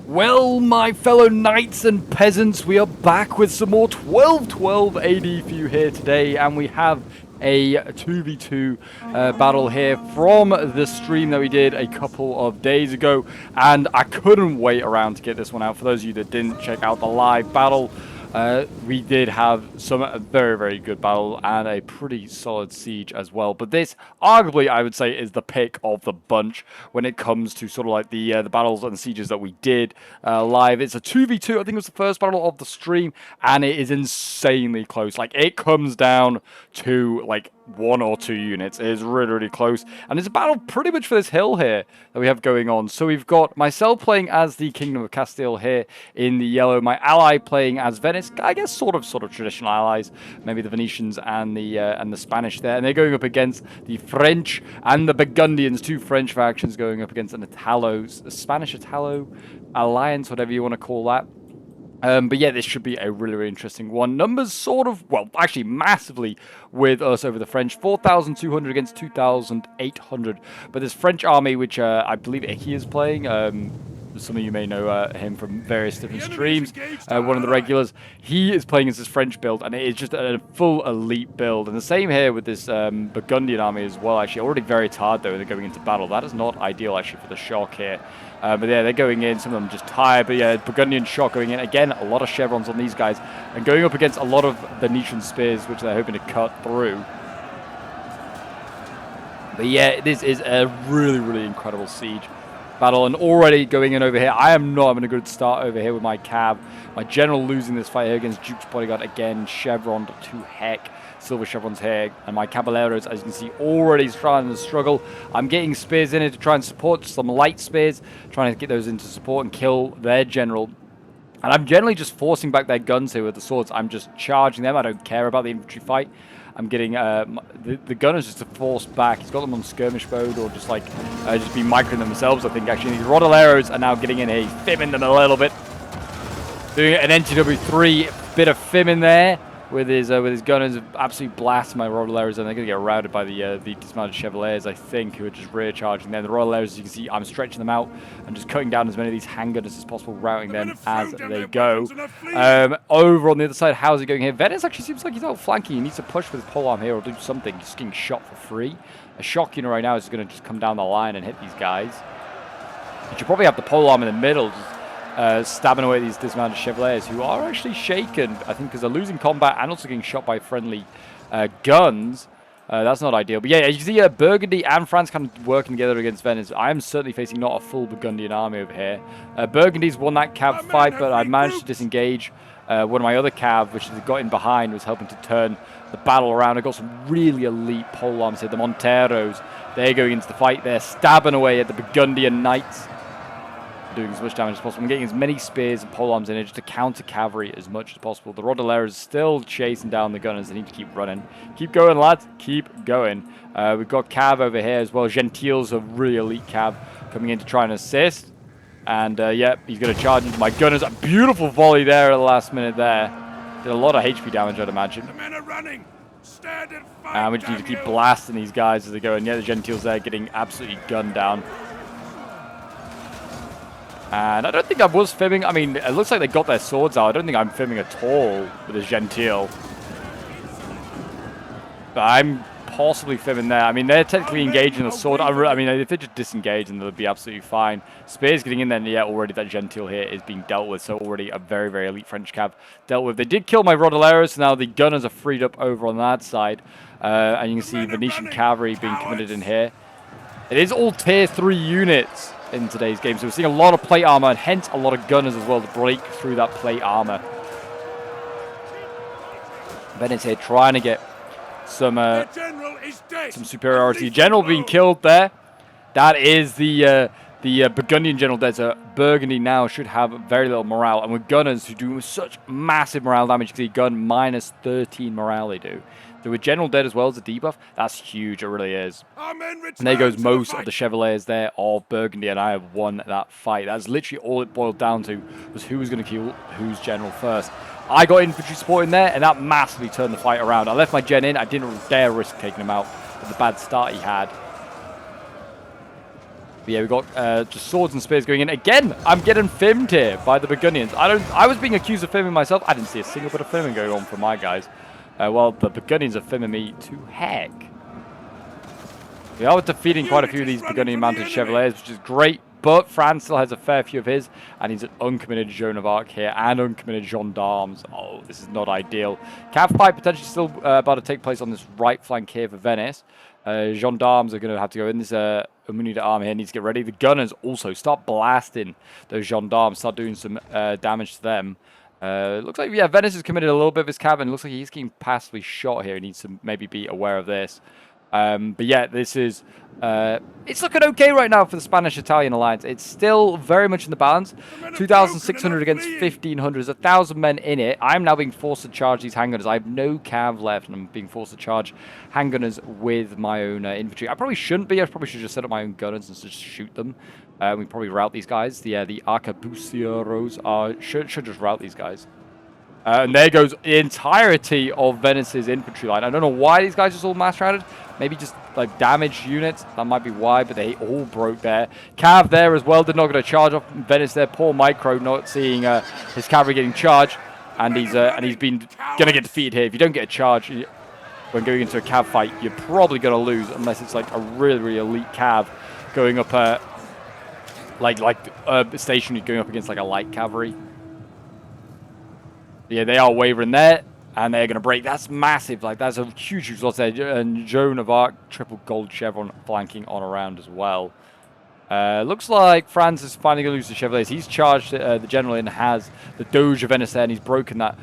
Well, my fellow knights and peasants, we are back with some more 1212 AD for you here today, and we have a 2v2 battle here from the stream that we did a couple of days ago, and I couldn't wait around to get this one out. For those of you that didn't check out the live battle, we did have some very, very good battle and a pretty solid siege as well. But this, arguably, I would say, is the pick of the bunch when it comes to sort of like the battles and sieges that we did live. It's a 2v2. I think it was the first battle of the stream, and it is insanely close. Like, it comes down to, like, 1 or 2 units. It is really, really close. And it's a battle pretty much for this hill here that we have going on. So we've got myself playing as the Kingdom of Castile here in the yellow. My ally playing as Venice. I guess sort of traditional allies. Maybe the Venetians and the Spanish there. And they're going up against the French and the Burgundians. 2 French factions going up against an Spanish-Italo alliance, whatever you want to call that. But yeah, this should be a really, really interesting one. Numbers sort of, well, actually massively with us over the French. 4,200 against 2,800. But this French army, which I believe he is playing, some of you may know him from various different streams, one of the regulars. He is playing as this French build, and it is just a full elite build. And the same here with this Burgundian army as well, actually. Already very tired, though, they're going into battle. That is not ideal, actually, for the shock here. But yeah, they're going in. Some of them just tired. But yeah, Burgundian shock going in. Again, a lot of chevrons on these guys. And going up against a lot of Venetian spears, which they're hoping to cut through. But yeah, this is a really, really incredible siege battle. And already going in over here, I am not having a good start over here with my cav. My general losing this fight here against Duke's Bodyguard. Again, chevron to heck. Silver chevrons here, and my caballeros, as you can see, already trying to struggle. I'm getting spears in here to try and support, some light spears, trying to get those into support and kill their general. And I'm generally just forcing back their guns here with the swords. I'm just charging them. I don't care about the infantry fight. I'm getting the gunners just to force back. He's got them on skirmish mode, or just like just be microing themselves. I think actually these Rodoleros are now getting in here, fimming them a little bit, doing an NTW3 bit of fimming there. With his gunners, absolutely blasting my Rodoleros, and they're going to get routed by the dismounted Chevaliers, I think, who are just rear charging them. The Rodoleros, as you can see, I'm stretching them out and just cutting down as many of these handgunners as possible, routing them as they go. Over on the other side, how's it going here? Venice actually seems like he's outflanking. He needs to push with his polearm here or do something. He's getting shot for free. A shock unit right now is going to just come down the line and hit these guys. You should probably have the polearm in the middle, stabbing away these dismounted Chevaliers, who are actually shaken, I think, because they're losing combat and also getting shot by friendly guns. That's not ideal. But yeah, you see Burgundy and France kind of working together against Venice. I am certainly facing not a full Burgundian army over here. Burgundy's won that cav fight, but I managed to disengage one of my other cav, which has got in behind, was helping to turn the battle around. I got some really elite polearms here. The Monteros, they're going into the fight. They're stabbing away at the Burgundian knights, doing as much damage as possible. I'm getting as many spears and polearms in here just to counter cavalry as much as possible. The Rodoleros still chasing down the gunners. They need to keep running. Keep going, lads. Keep going. We've got cav over here as well. Gentile's a really elite cav coming in to try and assist. And yeah, he's going to charge into my gunners. A beautiful volley there at the last minute there. Did a lot of HP damage, I'd imagine. The men are running. Stand and fight. And we just need to keep blasting these guys as they go. And yeah, the Gentiles there getting absolutely gunned down. And I don't think I was fimming. I mean, it looks like they got their swords out. I don't think I'm fimming at all with this Gentile. But I'm possibly fimming there. I mean, they're technically engaging the sword. I mean, if they just disengage, then they'll be absolutely fine. Spear's getting in there, and yeah, already that Gentile here is being dealt with. So already a very, very elite French cav dealt with. They did kill my Rodoleros, so now the gunners are freed up over on that side. And you can see Venetian cavalry being committed in here. It is all tier 3 units in today's game, so we're seeing a lot of plate armor and hence a lot of gunners as well to break through that plate armor. Venice here trying to get some superiority. General being killed there. That is the Burgundian general dead. So Burgundy now should have very little morale, and with gunners who do such massive morale damage, you can see gun minus 13 morale they do. So with general dead as well as a debuff, that's huge, it really is. And there goes most of the Chevaliers there of Burgundy, and I have won that fight. That's literally all it boiled down to, was who was going to kill whose general first. I got infantry support in there, and that massively turned the fight around. I left my gen in, I didn't dare risk taking him out with the bad start he had. But yeah, we've got just swords and spears going in. Again, I'm getting filmed here by the Burgundians. I was being accused of filming myself. I didn't see a single bit of filming going on from my guys. Well, the Burgundians are filming me to heck. We are defeating quite a few of these Burgundian mounted Chevaliers, which is great. But France still has a fair few of his, and he's an uncommitted Joan of Arc here, and uncommitted gendarmes. Oh, this is not ideal. Cav fight potentially still about to take place on this right flank here for Venice. Gendarmes are going to have to go in. This unmunted army here needs to get ready. The gunners also start blasting those gendarmes, start doing some damage to them. Looks like, yeah, Venice has committed a little bit of his cav, and looks like he's getting passively shot here. He needs to maybe be aware of this. But yeah, this is it's looking okay right now for the Spanish-Italian alliance. It's still very much in the balance. 2,600 against 1,500. There's 1,000 men in it. I'm now being forced to charge these handgunners. I have no cav left, and I'm being forced to charge handgunners with my own infantry. I probably shouldn't be. I probably should just set up my own gunners and just shoot them. We probably rout these guys. The arcabuceros should just rout these guys. And there goes the entirety of Venice's infantry line. I don't know why these guys just all mass routed. Maybe just like damaged units. That might be why, but they all broke there. Cav there as well. They're not going to charge off Venice there. Poor Micro not seeing his cavalry getting charged. And he's going to get defeated here. If you don't get a charge when going into a cav fight, you're probably going to lose unless it's like a really, really elite cav going up a station going up against like a light cavalry. Yeah, they are wavering there, and they're going to break. That's massive. Like, that's a huge, huge loss there. And Joan of Arc, triple gold chevron flanking on around as well. Looks like France is finally going to lose the Chevaliers. He's charged the general and has the Doge of Venice there, and he's broken that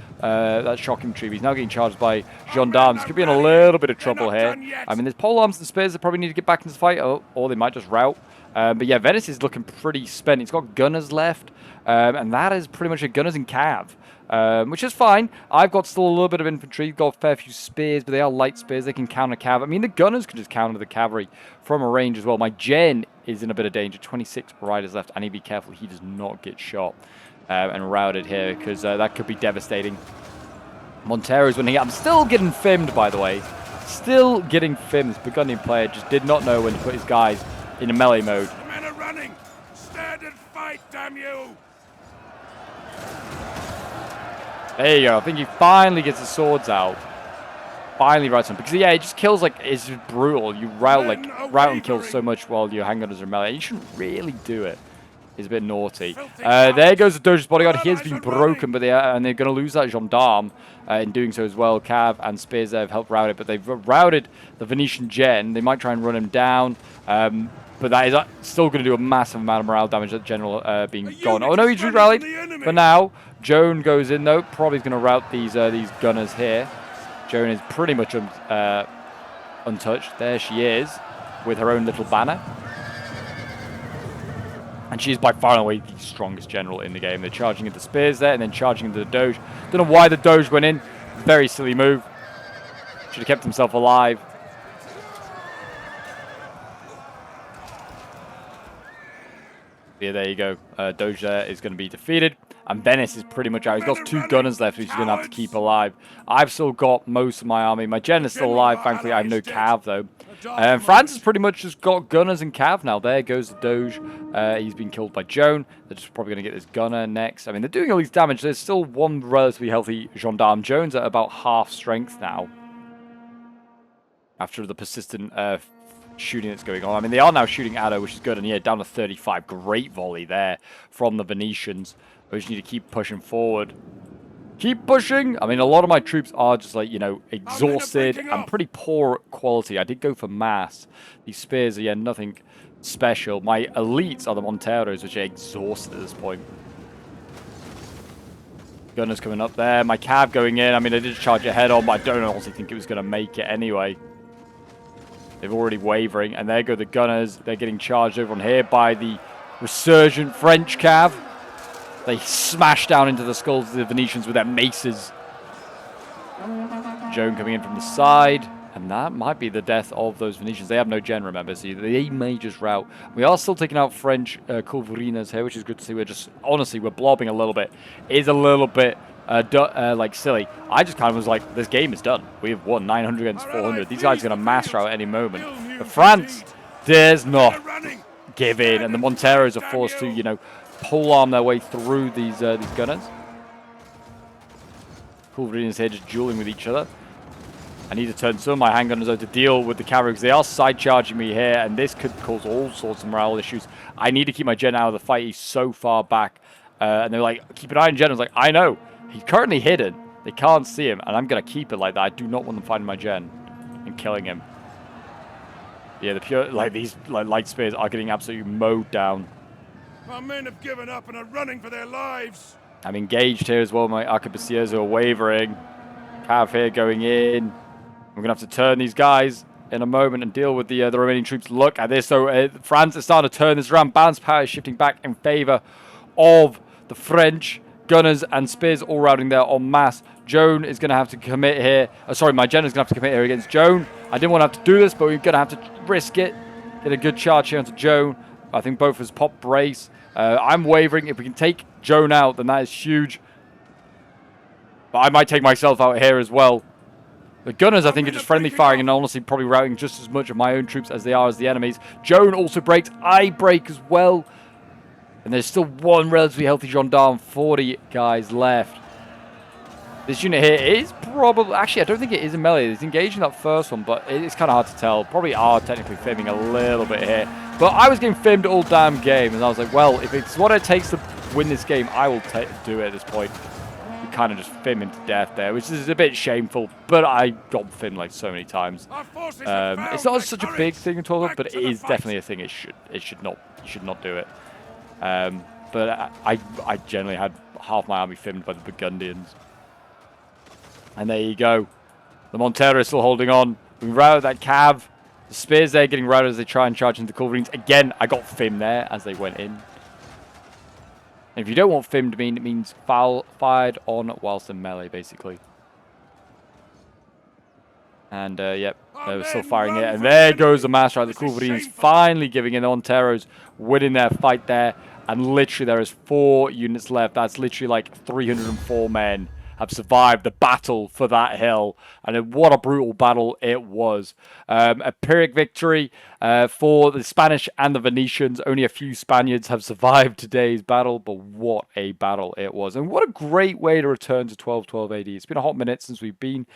shocking tree. He's now getting charged by gendarmes. Could be in a little bit of trouble here. I mean, there's pole arms and spears that probably need to get back into the fight, or they might just rout. But yeah, Venice is looking pretty spent. He's got gunners left, and that is pretty much a gunners and cav. Which is fine. I've got still a little bit of infantry, got a fair few spears, but they are light spears. They can counter cav. I mean, the gunners can just counter the cavalry from a range as well. My gen is in a bit of danger. 26 riders left. I need to be careful he does not get shot and routed here, because that could be devastating. Montero's winning it. I'm still getting filmed, by the way. Still getting filmed. Burgundian player just did not know when to put his guys in a melee mode. The men are running. Stand and fight, damn you! There you go. I think he finally gets the swords out. Finally routes him. Because, yeah, it just kills, like, it's just brutal. You rout and kill so much while your handgunners are melee. You shouldn't really do it. It's a bit naughty. There goes the Doge's bodyguard. He has been broken, but they're going to lose that gendarme in doing so as well. Cav and spears there have helped rout it, but they've routed the Venetian gen. They might try and run him down. But that is still going to do a massive amount of morale damage. That general being gone. Oh no, he's rallied. For now, Joan goes in though. Probably going to rout these gunners here. Joan is pretty much untouched. There she is with her own little banner. And she is by far and away the strongest general in the game. They're charging into spears there and then charging into the Doge. Don't know why the Doge went in. Very silly move. Should have kept himself alive. Yeah, there you go. Doge there is going to be defeated. And Venice is pretty much out. He's got 2 gunners left, which he's going to have to keep alive. I've still got most of my army. My gen is still alive. Thankfully, I have no cav, though. France has pretty much just got gunners and cav now. There goes the Doge. He's been killed by Joan. They're just probably going to get this gunner next. I mean, they're doing all these damage. There's still one relatively healthy gendarme. Joan's at about half strength now. After the persistent shooting that's going on. I mean, they are now shooting at her, which is good. And yeah, down to 35. Great volley there from the Venetians. We just need to keep pushing forward. Keep pushing. I mean, a lot of my troops are just like, you know, exhausted and pretty poor quality. I did go for mass. These spears are, yeah, nothing special. My elites are the Monteros, which are exhausted at this point. Gunners coming up there. My cav going in. I mean, I did charge it head on, but I don't honestly think it was going to make it anyway. They've already wavering. And there go the gunners. They're getting charged over on here by the resurgent French cav. They smash down into the skulls of the Venetians with their maces. Joan coming in from the side. And that might be the death of those Venetians. They have no gen, remember, so they may just rout. We are still taking out French Culverinas here, which is good to see. We're just, honestly, we're blobbing a little bit. It is a little bit, like, silly. I just kind of was like, this game is done. We have won 900 against 400. These guys are going to mass rout at any moment. But France does not give in, and the Monteros are forced to, you know, polearm their way through these gunners. Culverines here just dueling with each other. I need to turn some of my handgunners out to deal with the cavalry because they are side charging me here, and this could cause all sorts of morale issues. I need to keep my gen out of the fight. He's so far back. And they're like, keep an eye on gen. I was like, I know. He's currently hidden. They can't see him, and I'm going to keep it like that. I do not want them finding my gen and killing him. Yeah, the pure, like, these light spears are getting absolutely mowed down. Our men have given up and are running for their lives. I'm engaged here as well. My arquebusiers are wavering. Cav here going in. I'm going to have to turn these guys in a moment and deal with the remaining troops. Look at this. So France is starting to turn this around. Balance power is shifting back in favor of the French. Gunners and spears all routing there en masse. Joan is going to have to commit here. Sorry, my general is going to have to commit here against Joan. I didn't want to have to do this, but we're going to have to risk it. Get a good charge here onto Joan. I think both of us pop brace. I'm wavering. If we can take Joan out, then that is huge. But I might take myself out here as well. The gunners, I think, are just friendly firing and honestly probably routing just as much of my own troops as they are as the enemies. Joan also breaks. I break as well. And there's still one relatively healthy gendarme. 40 guys left. This unit here is probably... Actually, I don't think it is in melee. It's engaging that first one, but it's kind of hard to tell. Probably are technically fimming a little bit here. But I was getting fimmed all damn game. And I was like, well, if it's what it takes to win this game, I will do it at this point. We kind of just fim him to death there, which is a bit shameful. But I got fimmed like so many times. It's not such a big thing at all, but it is definitely a thing. It should not. You should not do it. But I generally had half my army fimmed by the Burgundians. And there you go. The Montero is still holding on. We routed that cav. The spears there getting routed as they try and charge into the culverines. Again, I got fimmed there as they went in. And if you don't want fim to mean, it means fired on whilst in melee, basically. And, yep, they were still firing it. And there goes the master right. The culverines finally giving in. The Monteros winning their fight there. And literally there is 4 units left. That's literally like 304 men have survived the battle for that hill. And what a brutal battle it was. A Pyrrhic victory for the Spanish and the Venetians. Only a few Spaniards have survived today's battle, but what a battle it was. And what a great way to return to 1212 AD. It's been a hot minute since we've been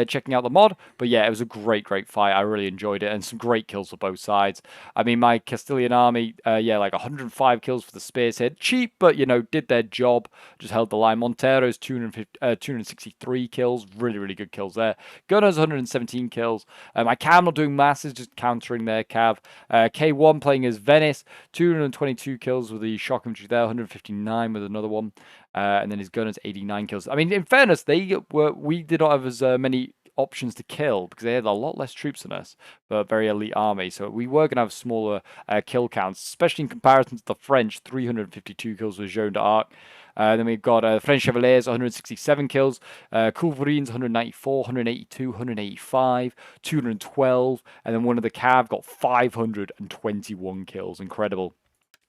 checking out the mod, but yeah, it was a great fight. I really enjoyed it, and some great kills for both sides. I mean, my Castilian army, yeah, like 105 kills for the spears here. Cheap, but, you know, did their job. Just held the line. Montero's 263 kills. Really good kills there. Gunners, 117 kills. My Cam not doing masses, just countering their cav. K1 playing as Venice, 222 kills with the shock infantry there, 159 with another one. And then his gunners, 89 kills. I mean, in fairness, we did not have as many options to kill because they had a lot less troops than us, but a very elite army. So we were going to have smaller kill counts, especially in comparison to the French, 352 kills with Joan d'Arc. Then we've got French Chevaliers, 167 kills. Culverines, 194, 182, 185, 212. And then one of the Cav got 521 kills. Incredible.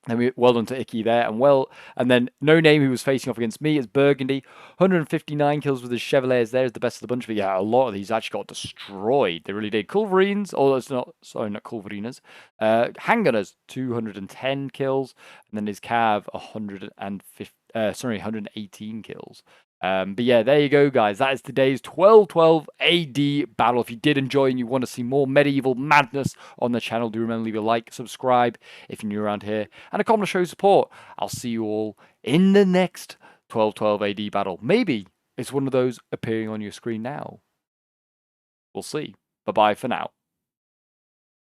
And well done to Icky there, and then No Name, who was facing off against me, is Burgundy. 159 kills with his Chevaliers there, is the best of the bunch. But yeah, a lot of these actually got destroyed. They really did. Culverines, it's not, sorry, not Culverinas. Handgunners, 210 kills, and then his Cav, 118 kills. But yeah, there you go, guys. That is today's 1212 AD battle. If you did enjoy and you want to see more medieval madness on the channel, do remember to leave a like, subscribe if you're new around here, and a comment to show support. I'll see you all in the next 1212 AD battle. Maybe it's one of those appearing on your screen now. We'll see. Bye-bye for now.